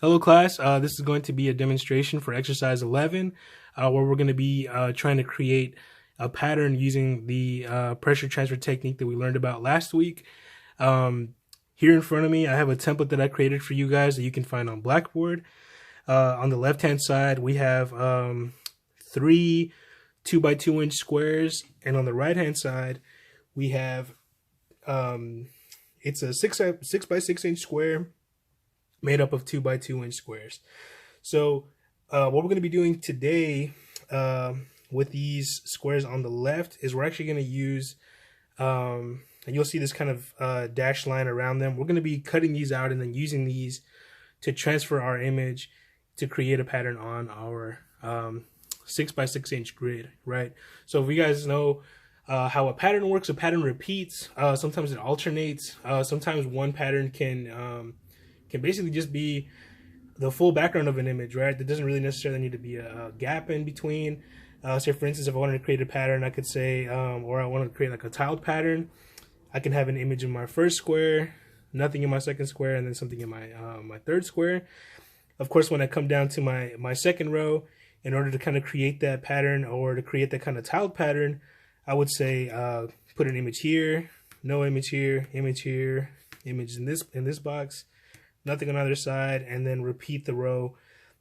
Hello class, this is going to be a demonstration for exercise 11 where we're going to be trying to create a pattern using the pressure transfer technique that we learned about last week. Here in front of me I have a template that I created for you guys that you can find on Blackboard. On the left hand side we have three 2x2 inch squares, and on the right hand side we have it's a 6x6 inch square made up of 2x2 inch squares. So what we're going to be doing today with these squares on the left is we're actually going to use, and you'll see this kind of dashed line around them. We're going to be cutting these out and then using these to transfer our image to create a pattern on our 6x6 inch grid, right? So if you guys know how a pattern works, a pattern repeats. Sometimes it alternates. Sometimes one pattern can basically just be the full background of an image, right? There doesn't really necessarily need to be a gap in between. So for instance, if I wanted to create a pattern, I could say, or I wanted to create like a tiled pattern, I can have an image in my first square, nothing in my second square, and then something in my my third square. Of course, when I come down to my second row, in order to kind of create that pattern or to create that kind of tiled pattern, I would say put an image here, no image here, image here, image in this box, nothing on either side, and then repeat the row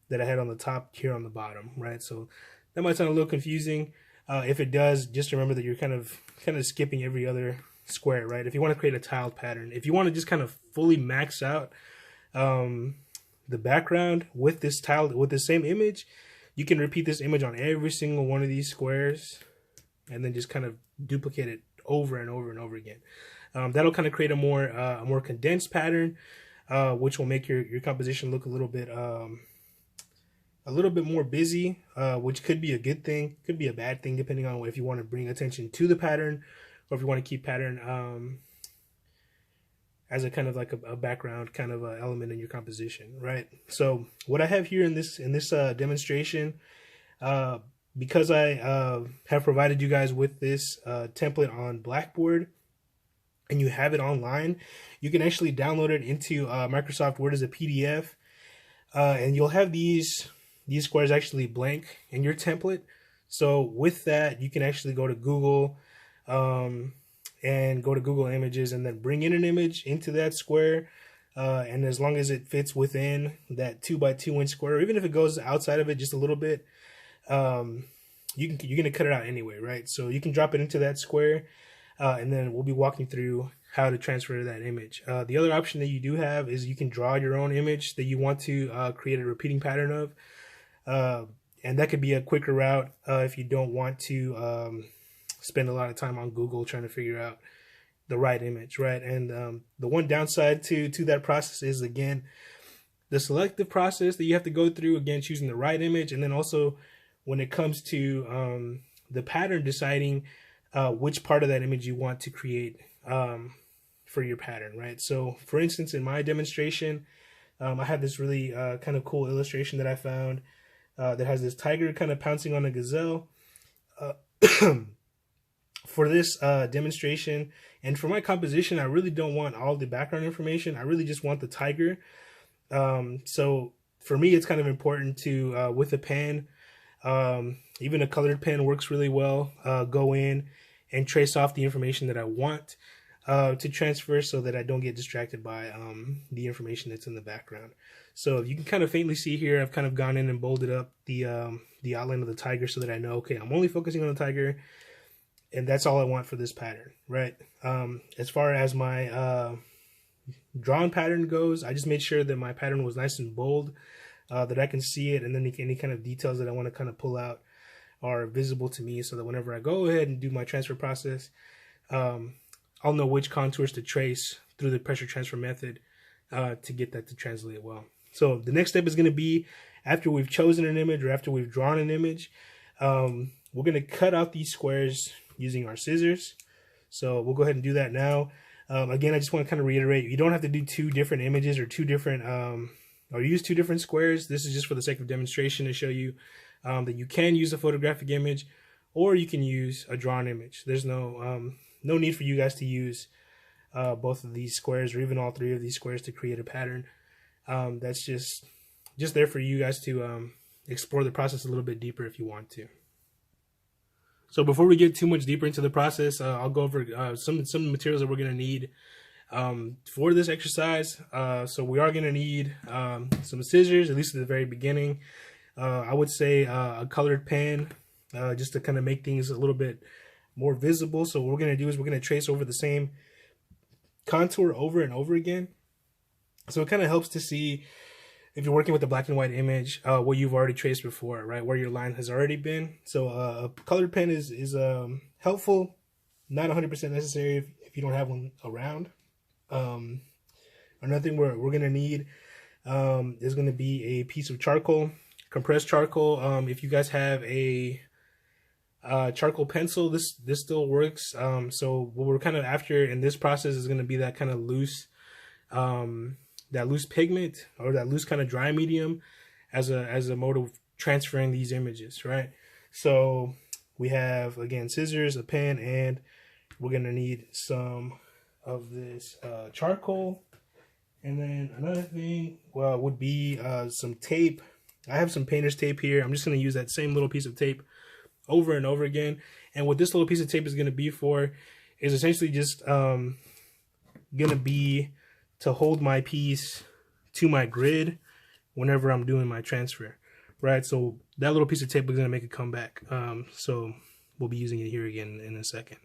that I had on the top here on the bottom, right? So that might sound a little confusing. If it does, just remember that you're kind of skipping every other square, right? If you want to create a tiled pattern, if you want to just kind of fully max out the background with this tiled, with the same image, you can repeat this image on every single one of these squares and then just kind of duplicate it over and over and over again. That'll kind of create a more condensed pattern, which will make your composition look a little bit more busy, which could be a good thing, could be a bad thing, depending on if you want to bring attention to the pattern or if you want to keep pattern as a kind of like a background kind of element in your composition, right? So what I have here in this demonstration, because I have provided you guys with this template on Blackboard, and you have it online, you can actually download it into Microsoft Word as a PDF, and you'll have these squares actually blank in your template. So with that, you can actually go to Google and go to Google Images and then bring in an image into that square, and as long as it fits within that 2x2 inch square, or even if it goes outside of it just a little bit, you're gonna cut it out anyway, right? So you can drop it into that square, and then we'll be walking through how to transfer that image. The other option that you do have is you can draw your own image that you want to create a repeating pattern of, and that could be a quicker route if you don't want to spend a lot of time on Google trying to figure out the right image, right? And the one downside to that process is, again, the selective process that you have to go through, again, choosing the right image, and then also when it comes to the pattern, deciding which part of that image you want to create for your pattern, right? So for instance, in my demonstration, I had this really kind of cool illustration that I found that has this tiger kind of pouncing on a gazelle. For this demonstration and for my composition, I really don't want all the background information. I really just want the tiger. So for me, it's kind of important to, with a pen, even a colored pen works really well, go in and trace off the information that I want to transfer so that I don't get distracted by the information that's in the background. So you can kind of faintly see here, I've kind of gone in and bolded up the outline of the tiger so that I know, okay, I'm only focusing on the tiger, and that's all I want for this pattern, right? As far as my drawn pattern goes, I just made sure that my pattern was nice and bold, that I can see it, and then any kind of details that I want to kind of pull out are visible to me, so that whenever I go ahead and do my transfer process, I'll know which contours to trace through the pressure transfer method to get that to translate well. So the next step is going to be, after we've chosen an image or after we've drawn an image, we're going to cut out these squares using our scissors. So we'll go ahead and do that now. Again, I just want to kind of reiterate, you don't have to do two different images or two different or use two different squares. This is just for the sake of demonstration to show you that you can use a photographic image or you can use a drawn image. There's no need for you guys to use both of these squares or even all three of these squares to create a pattern. That's just just there for you guys to explore the process a little bit deeper if you want to. So before we get too much deeper into the process, I'll go over some materials that we're going to need for this exercise. So we are going to need some scissors, at least at the very beginning. I would say a colored pen, just to kind of make things a little bit more visible. So what we're going to do is we're going to trace over the same contour over and over again. So it kind of helps to see, if you're working with a black and white image, what you've already traced before, right? Where your line has already been. So a colored pen is helpful, not 100% necessary if you don't have one around. Another thing we're going to need is going to be a piece of charcoal, compressed charcoal. If you guys have a charcoal pencil, this still works. So what we're kind of after in this process is going to be that kind of loose pigment, or that loose kind of dry medium, as a mode of transferring these images, right? So we have, again, scissors, a pen, and we're gonna need some of this charcoal. And then another thing, well, would be some tape. I have some painter's tape here. I'm just gonna use that same little piece of tape over and over again. And what this little piece of tape is gonna be for is essentially just gonna be to hold my piece to my grid whenever I'm doing my transfer, right? So that little piece of tape is going to make a comeback. So we'll be using it here again in a second.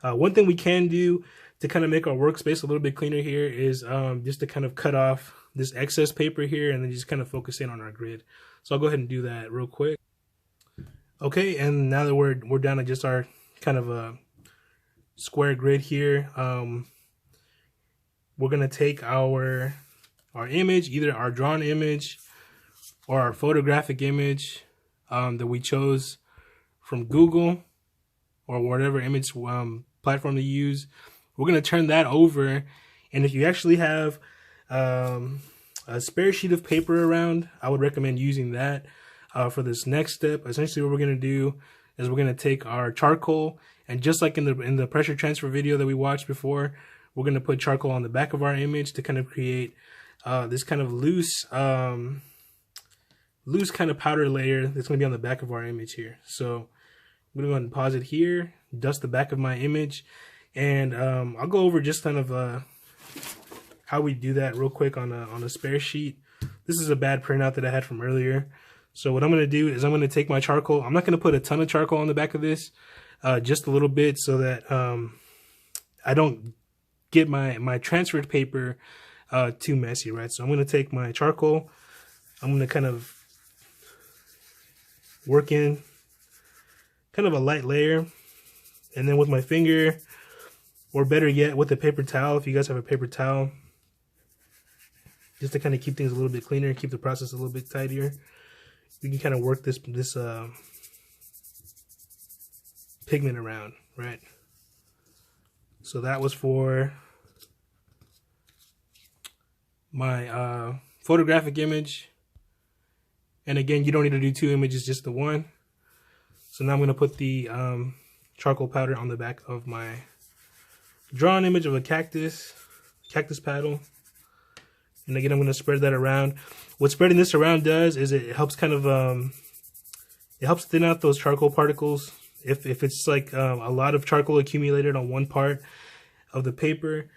One thing we can do to kind of make our workspace a little bit cleaner here is just to kind of cut off this excess paper here and then just kind of focus in on our grid. So I'll go ahead and do that real quick. Okay, and now that we're down to just our kind of a square grid here, we're going to take our image, either our drawn image or our photographic image that we chose from Google or whatever image platform to use. We're going to turn that over, and if you actually have a spare sheet of paper around, I would recommend using that for this next step. Essentially what we're going to do is we're going to take our charcoal, and just like in the pressure transfer video that we watched before, we're going to put charcoal on the back of our image to kind of create this kind of loose kind of powder layer that's going to be on the back of our image here. So I'm going to go ahead and pause it here, dust the back of my image, and I'll go over just kind of how we do that real quick on a spare sheet. This is a bad printout that I had from earlier. So what I'm going to do is I'm going to take my charcoal. I'm not going to put a ton of charcoal on the back of this, just a little bit, so that I don't get my transferred paper too messy, right? So I'm going to take my charcoal, I'm going to kind of work in kind of a light layer, and then with my finger, or better yet with a paper towel, if you guys have a paper towel, just to kind of keep things a little bit cleaner, keep the process a little bit tidier, you can kind of work this pigment around, right? So that was for my photographic image. And again, you don't need to do 2 images, just the one. So now I'm going to put the charcoal powder on the back of my drawn image of a cactus paddle. And again, I'm going to spread that around. What spreading this around does is it helps kind of it helps thin out those charcoal particles. If it's like a lot of charcoal accumulated on one part of the paper,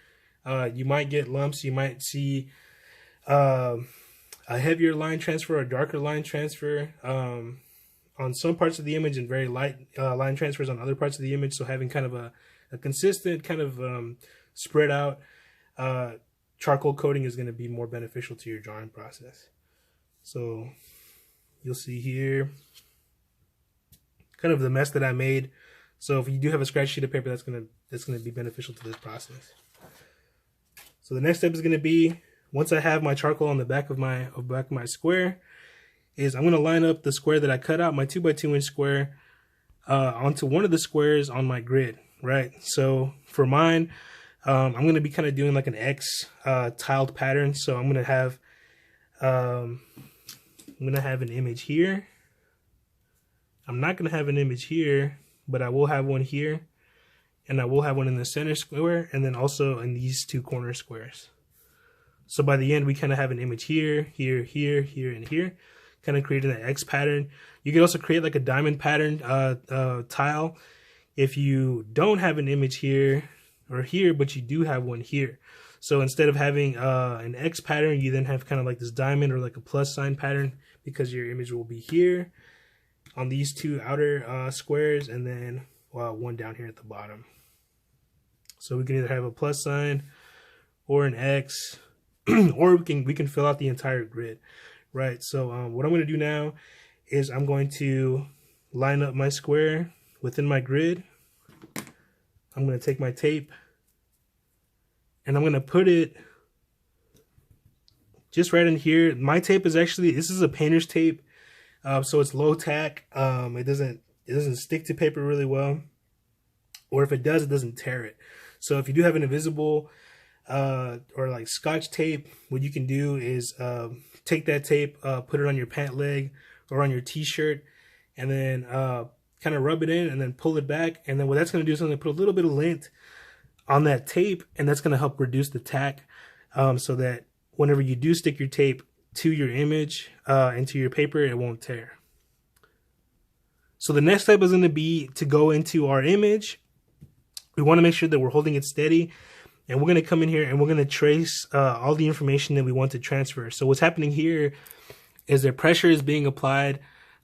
you might get lumps. You might see a heavier line transfer or darker line transfer on some parts of the image, and very light line transfers on other parts of the image. So having kind of a consistent kind of spread out charcoal coating is going to be more beneficial to your drawing process. So you'll see here kind of the mess that I made. So if you do have a scratch sheet of paper, that's gonna be beneficial to this process. So the next step is gonna be, once I have my charcoal on the back of my square, is I'm gonna line up the square that I cut out, my 2x2 inch square, onto one of the squares on my grid, right? So for mine, I'm gonna be kind of doing like an X tiled pattern. So I'm gonna have an image here. I'm not going to have an image here, but I will have one here, and I will have one in the center square, and then also in these 2 corner squares. So by the end, we kind of have an image here, here, here, here, and here, kind of creating that X pattern. You can also create like a diamond pattern tile if you don't have an image here or here, but you do have one here. So instead of having an X pattern, you then have kind of like this diamond or like a plus sign pattern, because your image will be here on these two outer squares, and then one down here at the bottom. So we can either have a plus sign or an X, or we can fill out the entire grid, right? So what I'm going to do now is I'm going to line up my square within my grid. I'm going to take my tape and I'm going to put it just right in here. My tape is actually, this is a painter's tape, so it's low tack. It doesn't stick to paper really well, or if it does, it doesn't tear it. So if you do have an invisible or like Scotch tape, what you can do is take that tape, put it on your pant leg or on your t-shirt, and then kind of rub it in and then pull it back. And then what that's going to do is going to put a little bit of lint on that tape, and that's going to help reduce the tack, so that whenever you do stick your tape to your image, into your paper, it won't tear. So the next step is going to be to go into our image. We want to make sure that we're holding it steady, and we're going to come in here and we're going to trace all the information that we want to transfer. So what's happening here is that pressure is being applied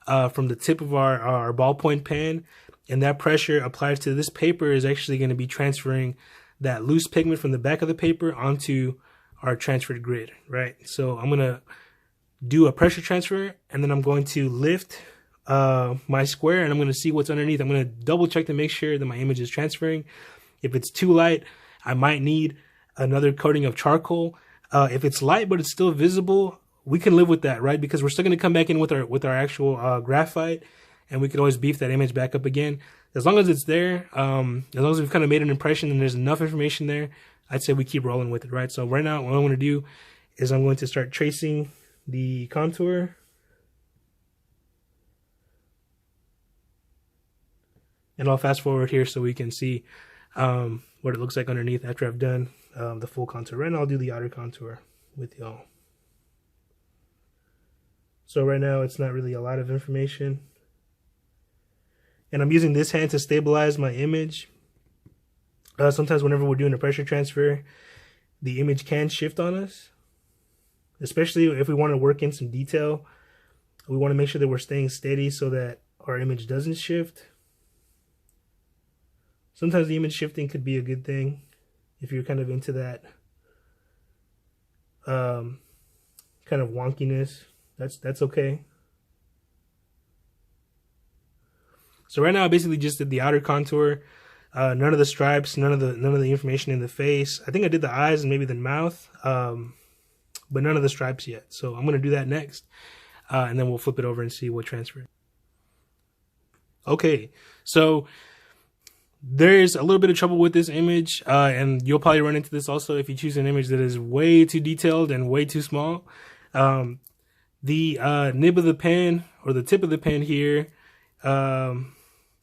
from the tip of our ballpoint pen, and that pressure applied to this paper is actually going to be transferring that loose pigment from the back of the paper onto our transferred grid, right? So I'm going to do a pressure transfer, and then I'm going to lift my square, and I'm going to see what's underneath. I'm going to double check to make sure that my image is transferring. If it's too light, I might need another coating of charcoal. If it's light but it's still visible, we can live with that, right? Because we're still going to come back in with our actual graphite, and we could always beef that image back up again. As long as it's there, as long as we've kind of made an impression and there's enough information there, I'd say we keep rolling with it, right? So right now, what I'm going to do is I'm going to start tracing the contour. And I'll fast forward here so we can see what it looks like underneath after I've done the full contour. Right now, I'll do the outer contour with y'all. So right now, it's not really a lot of information. And I'm using this hand to stabilize my image. Sometimes whenever we're doing a pressure transfer, the image can shift on us. Especially if we want to work in some detail. We want to make sure that we're staying steady so that our image doesn't shift. Sometimes the image shifting could be a good thing if you're kind of into that kind of wonkiness. That's okay. So right now I basically just did the outer contour, none of the stripes, none of the information in the face. I think I did the eyes and maybe the mouth, but none of the stripes yet. So I'm gonna do that next, and then we'll flip it over and see what transferred. Okay, so there's a little bit of trouble with this image, and you'll probably run into this also if you choose an image that is way too detailed and way too small. The nib of the pen, or the tip of the pen here,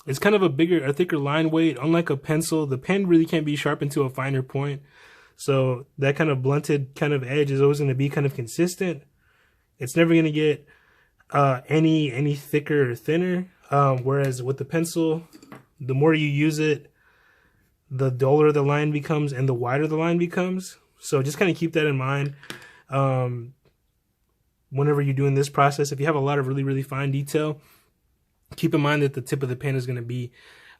it's kind of a thicker line weight. Unlike a pencil, the pen really can't be sharpened to a finer point. So that kind of blunted kind of edge is always going to be kind of consistent. It's never going to get any thicker or thinner. Whereas with the pencil, the more you use it, the duller the line becomes and the wider the line becomes. So just kind of keep that in mind. Whenever you're doing this process, if you have a lot of really, really fine detail, keep in mind that the tip of the pen is going to be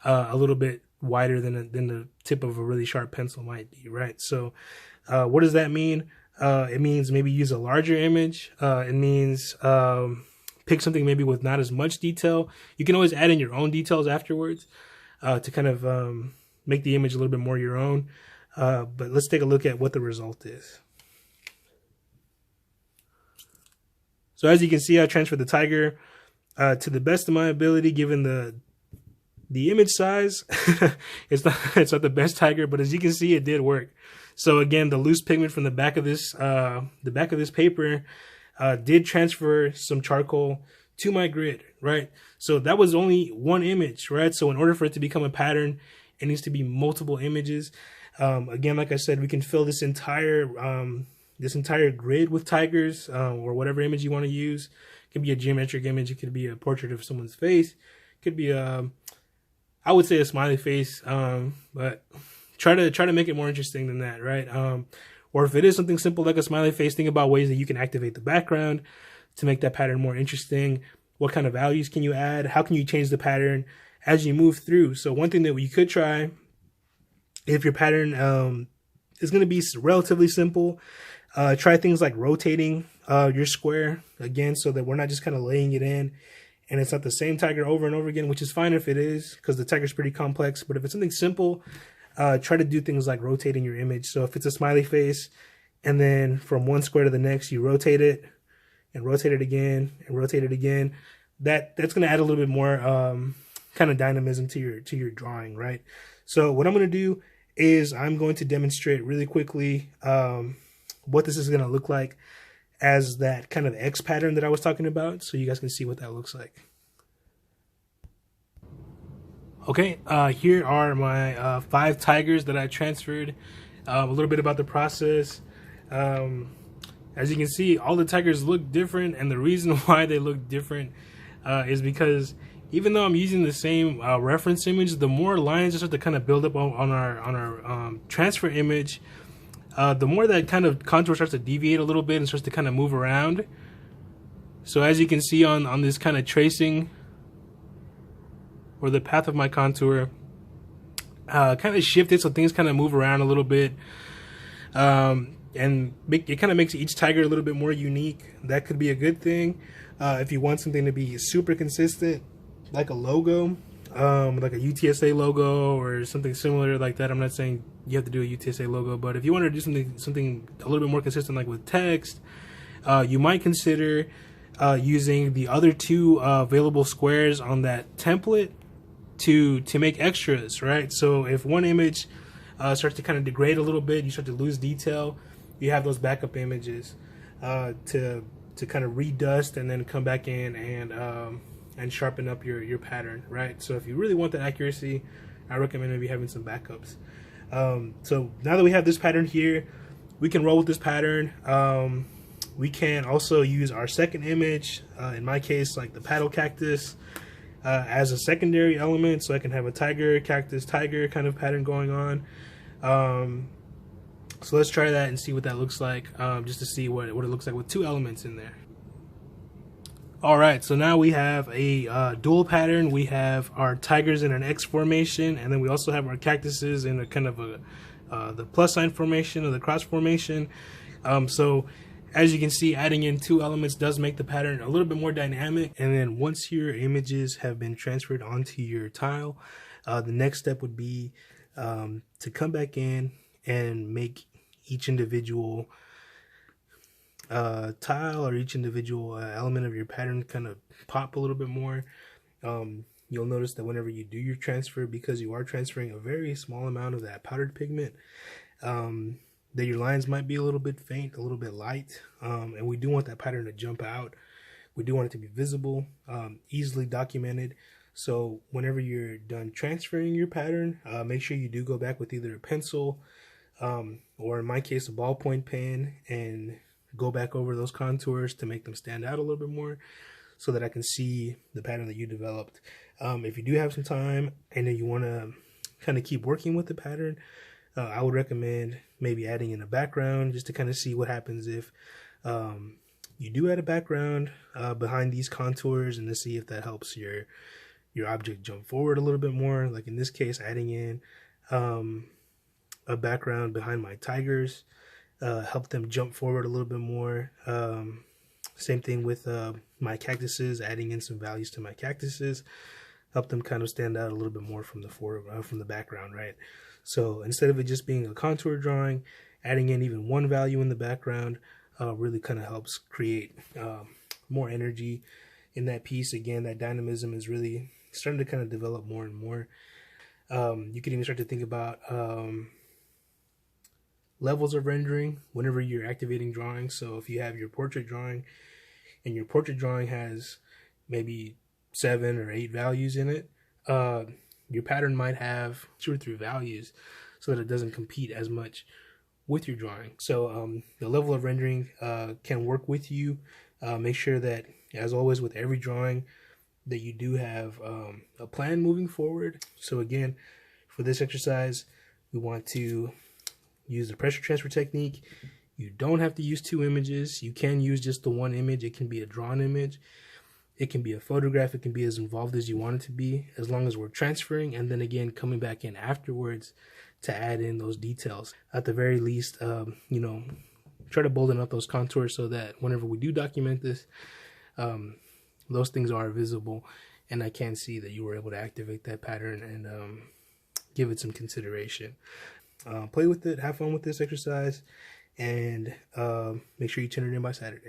a little bit wider than the tip of a really sharp pencil might be, right? So what does that mean? It means maybe use a larger image. It means pick something maybe with not as much detail. You can always add in your own details afterwards to kind of make the image a little bit more your own. But let's take a look at what the result is. So as you can see, I transferred the tiger to the best of my ability, given the image size. it's not the best tiger, but as you can see, it did work. So again, the loose pigment from the back of this paper did transfer some charcoal to my grid, right? So that was only one image, right? So in order for it to become a pattern, it needs to be multiple images. Again, like I said, we can fill this entire this entire grid with tigers, or whatever image you want to use. It could be a geometric image. It could be a portrait of someone's face. It could be I would say a smiley face, but try to make it more interesting than that, right? Or if it is something simple like a smiley face, think about ways that you can activate the background to make that pattern more interesting. What kind of values can you add? How can you change the pattern as you move through? So one thing that you could try, if your pattern is going to be relatively simple, try things like rotating your square again, so that we're not just kind of laying it in and it's not the same tiger over and over again, which is fine if it is, because the tiger is pretty complex. But if it's something simple, try to do things like rotating your image. So if it's a smiley face, and then from one square to the next, you rotate it and rotate it again and rotate it again. That's going to add a little bit more kind of dynamism to your drawing, right? So what I'm going to do is I'm going to demonstrate really quickly what this is going to look like as that kind of X pattern that I was talking about, so you guys can see what that looks like. Okay, here are my 5 tigers that I transferred. A little bit about the process. As you can see, all the tigers look different, and the reason why they look different is because even though I'm using the same reference image, the more lines just start to kind of build up on our transfer image, the more that kind of contour starts to deviate a little bit and starts to kind of move around. So as you can see on this kind of tracing, or the path of my contour, kind of shifted, so things kind of move around a little bit, and it kind of makes each tiger a little bit more unique. That could be a good thing. If you want something to be super consistent, like a logo, like a UTSA logo or something similar like that. I'm not saying you have to do a UTSA logo, but if you want to do something a little bit more consistent, like with text, you might consider using the other 2 available squares on that template to make extras, right? So if one image starts to kind of degrade a little bit, you start to lose detail, you have those backup images to kind of redust and then come back in and sharpen up your pattern, right? So if you really want that accuracy, I recommend maybe having some backups. So now that we have this pattern here, we can roll with this pattern. We can also use our second image, in my case, like the paddle cactus, as a secondary element, so I can have a tiger, cactus, tiger kind of pattern going on. So let's try that and see what that looks like, just to see what it looks like with 2 elements in there. Alright, so now we have a dual pattern. We have our tigers in an X formation, and then we also have our cactuses in a kind of the plus sign formation or the cross formation. So as you can see, adding in 2 elements does make the pattern a little bit more dynamic. And then once your images have been transferred onto your tile, the next step would be to come back in and make each individual tile or each individual element of your pattern kind of pop a little bit more. You'll notice that whenever you do your transfer, because you are transferring a very small amount of that powdered pigment, that your lines might be a little bit faint, a little bit light, and we do want that pattern to jump out. We do want it to be visible, easily documented. So whenever you're done transferring your pattern, make sure you do go back with either a pencil or, in my case, a ballpoint pen, and go back over those contours to make them stand out a little bit more, so that I can see the pattern that you developed. If you do have some time and then you want to kind of keep working with the pattern, I would recommend maybe adding in a background, just to kind of see what happens if you do add a background behind these contours, and to see if that helps your object jump forward a little bit more. Like in this case, adding in a background behind my tigers help them jump forward a little bit more. Same thing with my cactuses, adding in some values to my cactuses help them kind of stand out a little bit more from the background, right? So instead of it just being a contour drawing, adding in even one value in the background really kind of helps create more energy in that piece. Again, that dynamism is really starting to kind of develop more and more. You can even start to think about levels of rendering whenever you're activating drawing. So if you have your portrait drawing, and your portrait drawing has maybe 7 or 8 values in it, your pattern might have 2 or 3 values, so that it doesn't compete as much with your drawing. So the level of rendering can work with you. Make sure that, as always with every drawing, that you do have a plan moving forward. So again, for this exercise, we want to use the pressure transfer technique. You don't have to use 2 images. You can use just the 1 image. It can be a drawn image. It can be a photograph. It can be as involved as you want it to be, as long as we're transferring and then again coming back in afterwards to add in those details. At the very least, you know, try to bolden up those contours so that whenever we do document this, those things are visible and I can see that you were able to activate that pattern and give it some consideration. Play with it, have fun with this exercise, and make sure you turn it in by Saturday.